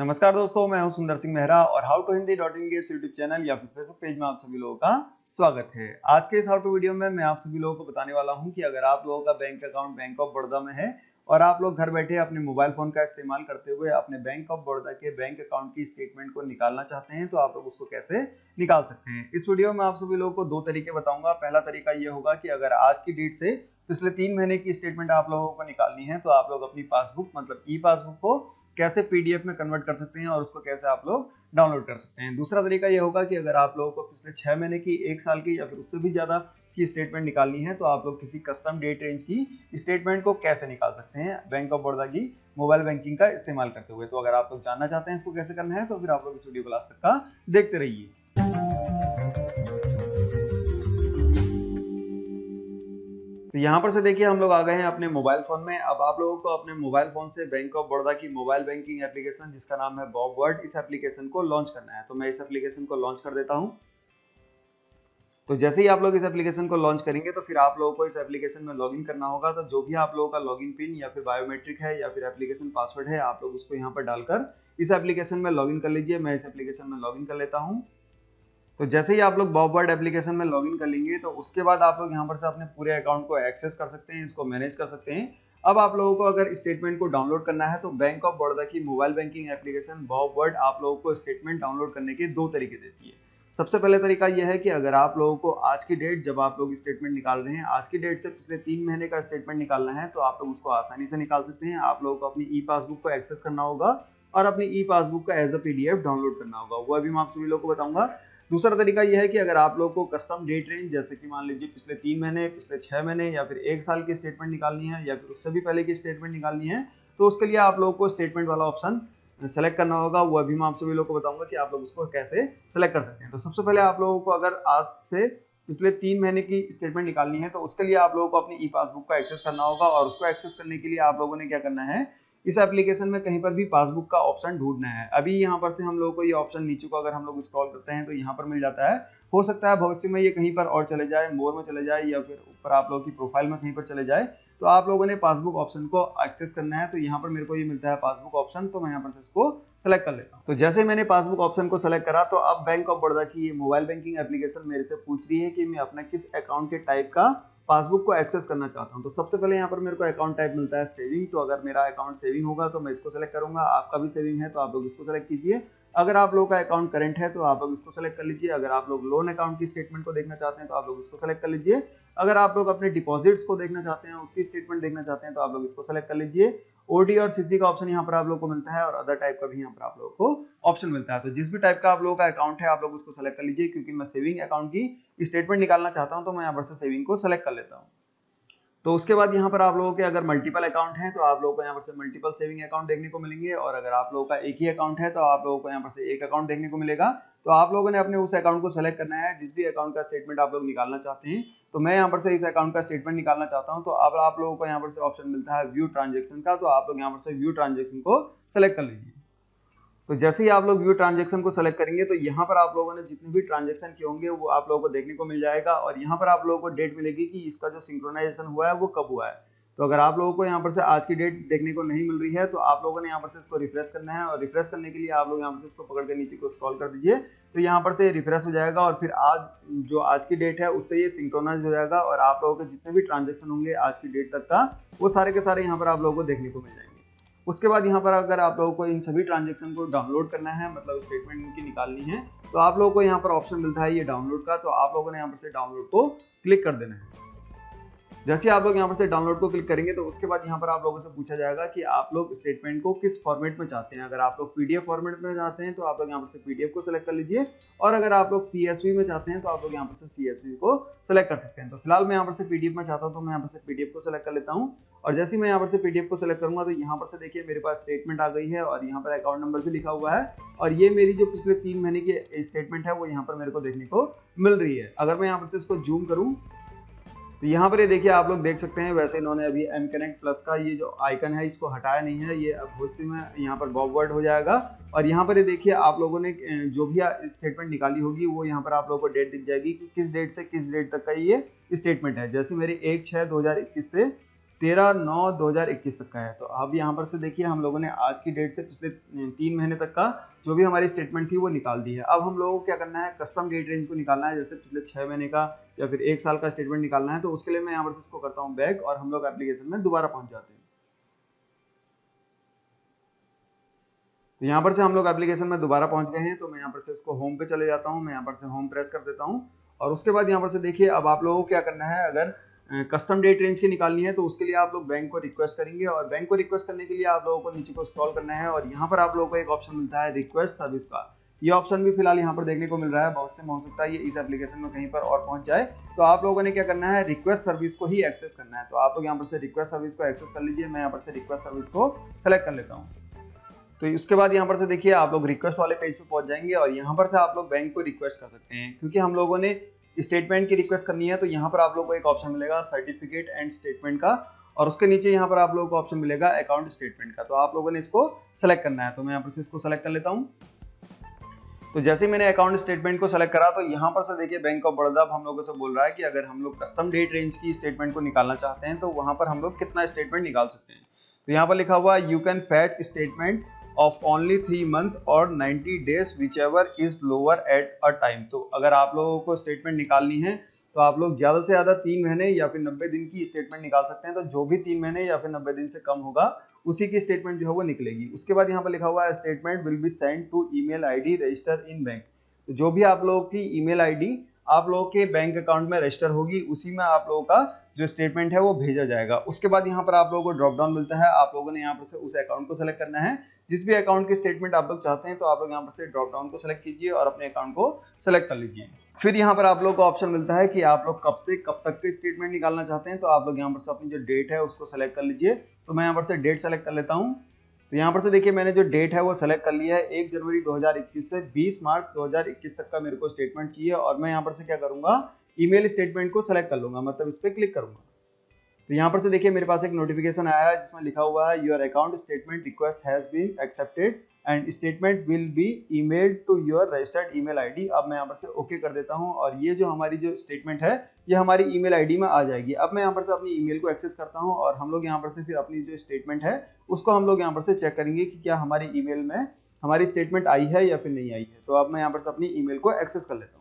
नमस्कार दोस्तों, मैं हूं सुंदर सिंह मेहरा और how to Hindi dot in के यूट्यूब चैनल या फिर फेसबुक पेज में आप सभी लोगों का स्वागत है। आज के इस हाउ टू वीडियो में मैं आप सभी लोगों को बताने वाला हूं कि अगर आप लोगों का bank account bank of Baroda में है और आप लोग घर बैठे अपने मोबाइल फोन का इस्तेमाल करते हुए अपने बैंक ऑफ बड़ौदा के बैंक अकाउंट की स्टेटमेंट को निकालना चाहते हैं तो आप लोग उसको कैसे निकाल सकते हैं। इस वीडियो में आप सभी लोगों को दो तरीके बताऊंगा। पहला तरीका ये होगा कि अगर आज की डेट से पिछले 3 महीने की स्टेटमेंट आप लोगों को निकालनी है तो आप लोग अपनी पासबुक मतलब ई पासबुक को कैसे पीडीएफ में कन्वर्ट कर सकते हैं और उसको कैसे आप लोग डाउनलोड कर सकते हैं। दूसरा तरीका ये होगा कि अगर आप लोगों को पिछले 6 महीने की, 1 साल की या फिर उससे भी ज्यादा की स्टेटमेंट निकालनी है तो आप लोग किसी कस्टम डेट रेंज की स्टेटमेंट को कैसे निकाल सकते हैं बैंक ऑफ बड़ौदा की मोबाइल बैंकिंग का इस्तेमाल करते हुए। तो अगर आप लोग जानना चाहते हैं इसको कैसे करना है तो फिर आप लोग इस वीडियो को लास्ट तक का देखते रहिए। तो यहाँ पर से देखिए हम लोग आ गए हैं अपने मोबाइल फोन में। अब आप लोगों को अपने मोबाइल फोन से बैंक ऑफ बड़ौदा की मोबाइल बैंकिंग एप्लीकेशन जिसका नाम है बॉब वर्ल्ड, इस एप्लीकेशन को लॉन्च करना है। तो मैं इस एप्लीकेशन को लॉन्च कर देता हूँ। तो जैसे ही आप लोग इस एप्लीकेशन को लॉन्च करेंगे तो फिर आप लोगों को इस एप्लीकेशन में लॉगिन करना होगा। तो जो भी आप लोगों का लॉगिन पिन या फिर बायोमेट्रिक है या फिर एप्लीकेशन पासवर्ड है आप लोग उसको यहाँ पर डालकर इस एप्लीकेशन में लॉगिन कर लीजिए। मैं इस एप्लीकेशन में लॉगिन कर लेता हूँ। तो जैसे ही आप लोग बॉब वर्ल्ड एप्लीकेशन में लॉगिन कर लेंगे तो उसके बाद आप लोग यहाँ पर से अपने पूरे अकाउंट को एक्सेस कर सकते हैं, इसको मैनेज कर सकते हैं। अब आप लोगों को अगर स्टेटमेंट को डाउनलोड करना है तो बैंक ऑफ बड़ौदा की mobile banking application Bob world आप लोगों को स्टेटमेंट डाउनलोड करने के दो तरीके देती है। सबसे पहले तरीका यह है कि अगर आप लोगों को आज की डेट, जब आप लोग स्टेटमेंट निकाल रहे हैं, आज की डेट से पिछले 3 महीने का स्टेटमेंट निकालना है तो आप लोग उसको आसानी से निकाल सकते हैं। आप लोगों को अपनी ई पासबुक को एक्सेस करना होगा और अपनी ई पासबुक का एज अ पीडीएफ डाउनलोड करना होगा। वो अभी मैं आप सभी लोगों को बताऊंगा। दूसरा तरीका यह है कि अगर आप लोग को कस्टम डेट रेंज जैसे कि मान लीजिए पिछले 3 महीने, पिछले 6 महीने या फिर 1 साल की स्टेटमेंट निकालनी है या फिर उससे भी पहले की स्टेटमेंट निकालनी है तो उसके लिए आप लोगों को स्टेटमेंट वाला ऑप्शन सेलेक्ट करना होगा। वो अभी मैं आप सभी लोगों को बताऊंगा कि आप लोग उसको कैसे सेलेक्ट कर सकते हैं। तो सबसे पहले आप लोगों को अगर आज से पिछले 3 महीने की स्टेटमेंट निकालनी है तो उसके लिए आप लोगों को अपनी ई पासबुक का एक्सेस करना होगा और उसको एक्सेस करने के लिए आप लोगों ने क्या करना है, इस एप्लीकेशन में कहीं पर भी पासबुक का ऑप्शन ढूंढना है। अभी यहाँ पर से हम लोगों को ये ऑप्शन नीचे को अगर हम लोग स्क्रॉल करते हैं तो यहाँ पर मिल जाता है। हो सकता है भविष्य में ये कहीं पर और चले जाए, मोर में चले जाए या फिर ऊपर आप लोगों की प्रोफाइल में कहीं पर चले जाए। तो आप लोगों ने पासबुक ऑप्शन को एक्सेस करना है। तो यहाँ पर मेरे को ये मिलता है पासबुक ऑप्शन, तो मैं यहाँ पर से इसको सेलेक्ट कर लेता हूँ। तो जैसे मैंने पासबुक ऑप्शन को सेलेक्ट करा तो अब बैंक ऑफ बड़ौदा की ये मोबाइल बैंकिंग एप्लीकेशन मेरे से पूछ रही है कि मैं अपना किस अकाउंट के टाइप का पासबुक को एक्सेस करना चाहता हूं। तो सबसे पहले यहाँ पर मेरे को अकाउंट टाइप मिलता है सेविंग। तो अगर मेरा अकाउंट सेविंग होगा तो मैं इसको सेलेक्ट करूंगा। आपका भी सेविंग है तो आप लोग इसको सेलेक्ट कीजिए। अगर आप लोगों का अकाउंट करंट है तो आप लोग इसको सेलेक्ट कर लीजिए। अगर आप लोग लोन अकाउंट की स्टेटमेंट को देखना चाहते हैं तो आप लोग इसको सेलेक्ट कर लीजिए। अगर आप लोग अपने डिपॉजिट्स को देखना चाहते हैं, उसकी स्टेटमेंट देखना चाहते हैं तो आप लोग इसको सेलेक्ट कर लीजिए। ओडी और सीसी का ऑप्शन यहाँ पर आप लोग को मिलता है और अदर टाइप का भी यहाँ पर आप लोगों को ऑप्शन मिलता है। तो जिस भी टाइप का आप लोगों का अकाउंट है आप लोग उसको सेलेक्ट कर लीजिए। क्योंकि मैं सेविंग अकाउंट की स्टेटमेंट निकालना चाहता हूँ तो मैं यहाँ पर से सेविंग को सेलेक्ट कर लेता हूँ। तो उसके बाद यहाँ पर आप लोगों के अगर मल्टीपल अकाउंट हैं तो आप लोगों को यहाँ पर से मल्टीपल सेविंग अकाउंट देखने को मिलेंगे और अगर आप लोगों का एक ही अकाउंट है तो आप लोगों को यहाँ पर से एक अकाउंट देखने को मिलेगा। तो आप लोगों ने अपने उस अकाउंट को सेलेक्ट करना है जिस भी अकाउंट का स्टेटमेंट आप लोग निकालना चाहते हैं। तो मैं यहाँ पर से इस अकाउंट का स्टेटमेंट निकालना चाहता हूँ। तो अब आप लोगों को यहाँ पर से ऑप्शन मिलता है व्यू ट्रांजेक्शन का। तो आप लोग यहाँ पर से व्यू ट्रांजेक्शन को सेलेक्ट कर लीजिए। तो जैसे ही आप लोग व्यू ट्रांजैक्शन को सेलेक्ट करेंगे तो यहाँ पर आप लोगों ने जितने भी ट्रांजैक्शन किए होंगे वो आप लोगों को देखने को मिल जाएगा और यहाँ पर आप लोगों को डेट मिलेगी कि इसका जो सिंक्रोनाइजेशन हुआ है वो कब हुआ है। तो अगर आप लोगों को यहाँ पर से आज की डेट देखने को नहीं मिल रही है तो आप लोगों ने यहाँ पर से इसको रिफ्रेश करना है और रिफ्रेश करने के लिए आप लोग यहाँ पर से इसको पकड़ के नीचे को स्क्रॉल कर दीजिए। तो यहाँ पर से रिफ्रेश हो जाएगा और फिर आज की डेट है उससे ये सिंक्रोनाइज हो जाएगा और आप लोगों के जितने भी ट्रांजेक्शन होंगे आज की डेट तक का वो सारे के सारे यहाँ पर आप लोगों को देखने को मिल जाएंगे। उसके बाद यहाँ पर अगर आप लोगों को इन सभी ट्रांजैक्शन को डाउनलोड करना है, मतलब स्टेटमेंट इनकी निकालनी है, तो आप लोगों को यहाँ पर ऑप्शन मिलता है ये डाउनलोड का। तो आप लोगों ने यहाँ पर से डाउनलोड को क्लिक कर देना है। जैसे आप लोग यहाँ पर से डाउनलोड को क्लिक करेंगे तो उसके बाद यहाँ पर आप लोगों से पूछा जाएगा कि आप लोग स्टेटमेंट को किस फॉर्मेट में चाहते हैं। अगर आप लोग पीडीएफ फॉर्मेट में चाहते हैं तो आप लोग यहाँ पर से पीडीएफ को सिलेक्ट कर लीजिए और अगर आप लोग सीएसवी में चाहते हैं तो आप लोग यहाँ पर से सीएसवी को सिलेक्ट कर सकते हैं। तो फिलहाल मैं यहाँ पर से पीडीएफ में चाहता हूँ तो मैं यहाँ पर से पीडीएफ को सिलेक्ट कर लेता हूँ और जैसे ही मैं यहाँ पर से पीडीएफ को सिलेक्ट करूंगा तो यहाँ पर से देखिए मेरे पास स्टेटमेंट आ गई है और यहाँ पर अकाउंट नंबर भी लिखा हुआ है और ये मेरी जो पिछले 3 महीने की स्टेटमेंट है वो यहाँ पर मेरे को देखने को मिल रही है। अगर मैं यहाँ पर से इसको जूम करूँ तो यहाँ पर ये देखिए आप लोग देख सकते हैं। वैसे इन्होंने अभी एम कनेक्ट प्लस का ये जो आइकन है इसको हटाया नहीं है, ये अब भविष्य में यहाँ पर बॉब वर्ल्ड हो जाएगा और यहाँ पर ये देखिए आप लोगों ने जो भी स्टेटमेंट निकाली होगी वो यहाँ पर आप लोगों को डेट दिख जाएगी कि किस डेट से किस डेट तक का ये स्टेटमेंट है। जैसे मेरी 1/6/2021 से 13/9/2021 तक का है। तो अब यहाँ पर से देखिए हम लोगों ने आज की डेट से पिछले 3 महीने तक का जो भी हमारी स्टेटमेंट थी वो निकाल दी है। अब हम लोगों को क्या करना है, कस्टम डेट रेंज को निकालना है, जैसे पिछले 6 महीने का या फिर 1 साल का स्टेटमेंट निकालना है। तो उसके लिए मैं यहाँ पर से इसको करता हूँ बैक और हम लोग एप्लीकेशन में दोबारा पहुंच जाते हैं। तो यहाँ पर से हम लोग एप्लीकेशन में दोबारा पहुंच गए हैं। तो मैं यहाँ पर से इसको होम पे चले जाता हूँ, मैं यहाँ पर से होम प्रेस कर देता हूँ और उसके बाद यहाँ पर से देखिए अब आप लोगों को क्या करना है, अगर कस्टम डेट रेंज की निकालनी है तो उसके लिए आप लोग बैंक को रिक्वेस्ट करेंगे और बैंक को रिक्वेस्ट करने के लिए आप लोगों को नीचे को स्क्रॉल करना है और यहाँ पर आप लोगों को एक ऑप्शन मिलता है रिक्वेस्ट सर्विस का। ये ऑप्शन भी फिलहाल यहाँ पर देखने को मिल रहा है, बहुत से में हो सकता है ये इस एप्लीकेशन में कहीं पर और पहुंच जाए। तो आप लोगों ने क्या करना है, रिक्वेस्ट सर्विस को ही एक्सेस करना है। तो आप लोग यहाँ पर से रिक्वेस्ट सर्विस को एक्सेस कर लीजिए। मैं यहाँ पर से रिक्वेस्ट सर्विस को सेलेक्ट कर लेता हूँ। तो उसके बाद यहाँ पर से देखिए आप लोग रिक्वेस्ट वाले पेज पे पहुंच जाएंगे और यहाँ पर से आप लोग बैंक को रिक्वेस्ट कर सकते हैं। क्योंकि हम लोगों ने स्टेटमेंट की रिक्वेस्ट करनी है तो यहाँ पर आप लोगों को एक ऑप्शन मिलेगा सर्टिफिकेट एंड स्टेटमेंट का और उसके नीचे यहाँ पर आप लोगों को ऑप्शन मिलेगा अकाउंट स्टेटमेंट का। तो आप लोगों ने इसको सेलेक्ट करना है। तो मैं यहाँ पर से इसको सेलेक्ट कर लेता हूँ। तो जैसे मैंने अकाउंट स्टेटमेंट को सेलेक्ट करा तो यहाँ पर से देखिए बैंक ऑफ बड़ौदा हम लोगों से बोल रहा है कि अगर हम लोग कस्टम डेट रेंज की स्टेटमेंट को निकालना चाहते हैं तो वहां पर हम लोग कितना स्टेटमेंट निकाल सकते हैं। तो यहाँ पर लिखा हुआ है you can fetch statement of only 3 month और 90 days whichever is lower at a time. तो अगर आप लोगों को स्टेटमेंट निकालनी है तो आप लोग ज्यादा से ज्यादा 3 महीने या फिर 90 दिन की स्टेटमेंट निकाल सकते हैं। तो जो भी 3 महीने या फिर 90 दिन से कम होगा उसी की स्टेटमेंट जो है वो निकलेगी। उसके बाद यहाँ पर लिखा हुआ है statement will be send to email ID register in bank. तो जो भी आप लोगों की ईमेल आईडी आप लोगों के बैंक अकाउंट में रजिस्टर होगी उसी में आप लोगों का जो स्टेटमेंट है वो भेजा जाएगा। उसके बाद यहाँ पर आप लोगों को ड्रॉप डाउन मिलता है, आप लोगों ने यहाँ पर से उस अकाउंट को सेलेक्ट करना है जिस भी अकाउंट की स्टेटमेंट आप लोग चाहते हैं। तो आप लोग यहाँ पर से ड्रॉप डाउन को सेलेक्ट कीजिए और अपने अकाउंट को सेलेक्ट कर लीजिए। फिर यहाँ पर आप लोग को ऑप्शन मिलता है कि आप लोग कब से कब तक के स्टेटमेंट निकालना चाहते हैं। तो आप लोग यहाँ पर से अपनी जो डेट है उसको सेलेक्ट कर लीजिए। तो मैं यहाँ पर से डेट सेलेक्ट कर लेता हूँ। तो यहाँ पर से देखिए मैंने जो डेट है वो सेलेक्ट कर लिया है, 1 जनवरी 2021 से 20 मार्च 2021 तक का मेरे को स्टेटमेंट चाहिए। और मैं यहाँ पर से क्या करूंगा, ईमेल स्टेटमेंट को सेलेक्ट कर लूंगा, मतलब इस पर क्लिक करूंगा। तो यहाँ पर से देखिए मेरे पास एक नोटिफिकेशन आया है जिसमें लिखा हुआ है your account statement request has been accepted and statement will be emailed to your registered email ID. अब मैं यहाँ पर से ओके कर देता हूँ और ये जो हमारी जो स्टेटमेंट है ये हमारी ईमेल आईडी में आ जाएगी। अब मैं यहाँ पर से अपनी ईमेल को एक्सेस करता हूँ और हम लोग यहाँ पर से फिर अपनी जो स्टेटमेंट है उसको हम लोग यहाँ पर से चेक करेंगे कि क्या हमारी ईमेल में हमारी स्टेटमेंट आई है या फिर नहीं आई है। तो अब मैं यहाँ पर से अपनी ईमेल को एक्सेस कर लेता हूँ।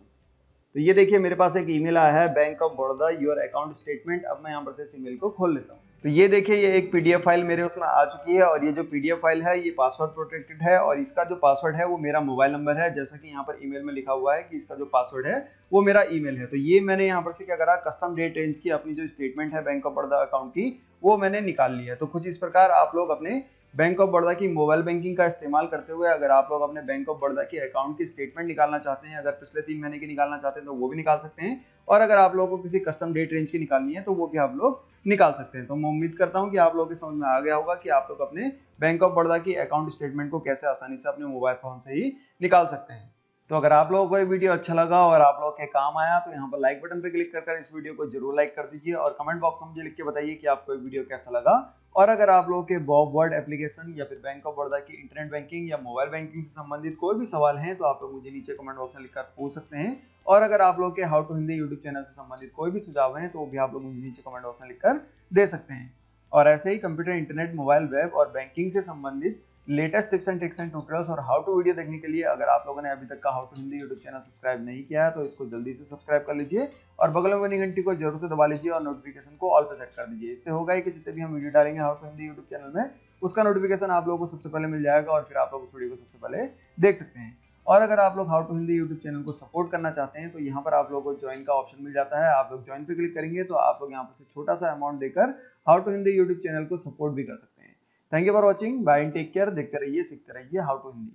तो ये देखिए मेरे पास एक ईमेल आया है bank of Baroda your account statement. अब मैं यहाँ पर से इस ईमेल को खोल लेता हूँ। तो ये देखिए ये एक पीडीएफ फाइल मेरे उसमें आ चुकी है और ये जो पीडीएफ फाइल है ये पासवर्ड प्रोटेक्टेड है और इसका जो पासवर्ड है वो मेरा मोबाइल नंबर है, जैसा कि यहाँ पर ईमेल में लिखा हुआ है कि इसका जो पासवर्ड है वो मेरा ईमेल है। तो ये मैंने यहाँ पर से क्या करा, कस्टम डेट रेंज की अपनी जो स्टेटमेंट है बैंक ऑफ बड़ौदा अकाउंट की वो मैंने निकाल ली है। तो कुछ इस प्रकार आप लोग अपने बैंक ऑफ बड़ौदा की मोबाइल बैंकिंग का इस्तेमाल करते हुए अगर आप लोग अपने बैंक ऑफ बड़ौदा के अकाउंट की स्टेटमेंट निकालना चाहते हैं, अगर पिछले 3 महीने की निकालना चाहते हैं तो वो भी निकाल सकते हैं और अगर आप लोगों को किसी कस्टम डेट रेंज की निकालनी है तो वो भी आप लोग निकाल सकते हैं। तो मैं उम्मीद करता हूं कि आप लोगों के समझ में आ गया होगा कि आप लोग अपने बैंक ऑफ बड़ौदा की अकाउंट स्टेटमेंट को कैसे आसानी से अपने मोबाइल फोन से ही निकाल सकते हैं। तो अगर आप लोगों को ये वीडियो अच्छा लगा और आप लोगों के काम आया तो यहाँ पर लाइक बटन पे क्लिक कर इस वीडियो को जरूर लाइक कर दीजिए और कमेंट बॉक्स में मुझे लिख के बताइए कि आपको ये वीडियो कैसा लगा। और अगर आप लोगों के बॉब वर्ड एप्लीकेशन या फिर बैंक ऑफ बड़ौदा की इंटरनेट बैंकिंग या मोबाइल बैंकिंग से संबंधित कोई भी सवाल हैं तो आप लोग मुझे नीचे कमेंट बॉक्स में लिखकर पूछ सकते हैं। और अगर आप लोग के how to Hindi YouTube channel से संबंधित कोई भी सुझाव हैं तो वो भी आप लोग मुझे नीचे कमेंट बॉक्स में लिखकर दे सकते हैं। और ऐसे ही कंप्यूटर, इंटरनेट, मोबाइल, वेब और बैंकिंग से संबंधित latest tips and tricks and tutorials और हाउ टू वीडियो देखने के लिए अगर आप लोगों ने अभी तक का how to Hindi YouTube channel subscribe नहीं किया है तो इसको जल्दी से सब्सक्राइब कर लीजिए और बगल में बनी घंटी को जरूर से दबा लीजिए और नोटिफिकेशन को ऑल पे सेट कर दीजिए। इससे होगा कि जितने भी हम वीडियो डालेंगे how to Hindi YouTube channel में उसका नोटिफिकेशन आप लोगों को सबसे पहले मिल जाएगा और फिर आप लोग उस वीडियो को सबसे पहले देख सकते हैं। और अगर आप लोग how to Hindi YouTube channel को सपोर्ट करना चाहते हैं तो यहाँ पर आप लोगों को ज्वाइन का ऑप्शन मिल जाता है। आप लोग ज्वाइन पे क्लिक करेंगे तो आप लोग यहाँ पर से छोटा सा अमाउंट देकर how to Hindi YouTube channel को सपोर्ट भी कर सकते हैं। Thank you for watching, bye and take care. देखते रहिए, सीखते रहिए हाउ टू हिंदी।